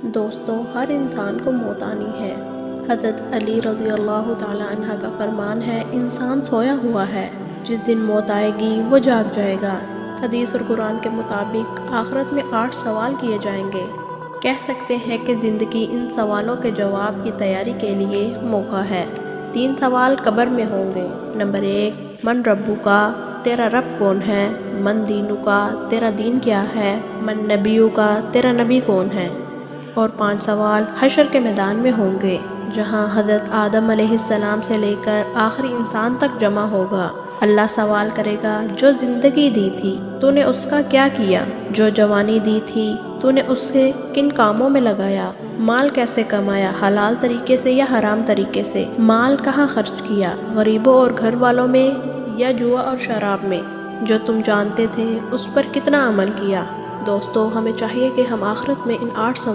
دوستو، ہر انسان کو موت آنی ہے۔ حضرت علی رضی اللہ تعالی عنہ کا فرمان ہے، انسان سویا ہوا ہے، جس دن موت آئے گی وہ جاگ جائے گا۔ حدیث اور قرآن کے مطابق آخرت میں 8 سوال کیے جائیں گے۔ کہہ سکتے ہیں کہ زندگی ان سوالوں کے جواب کی تیاری کے لیے موقع ہے۔ 3 سوال قبر میں ہوں گے۔ نمبر 1، من ربک، تیرا رب کون ہے؟ من دینک، تیرا دین کیا ہے؟ من نبیک، تیرا نبی کون ہے؟ اور 5 سوال حشر کے میدان میں ہوں گے، جہاں حضرت آدم علیہ السلام سے لے کر آخری انسان تک جمع ہوگا۔ اللہ سوال کرے گا، جو زندگی دی تھی تو نے اس کا کیا کیا؟ جو جوانی دی تھی تو نے اس سے کن کاموں میں لگایا؟ مال کیسے کمایا، حلال طریقے سے یا حرام طریقے سے؟ مال کہاں خرچ کیا، غریبوں اور گھر والوں میں یا جوا اور شراب میں؟ جو تم جانتے تھے اس پر کتنا عمل کیا؟ دوستو، ہمیں چاہیے کہ ہم آخرت میں ان 8 سوال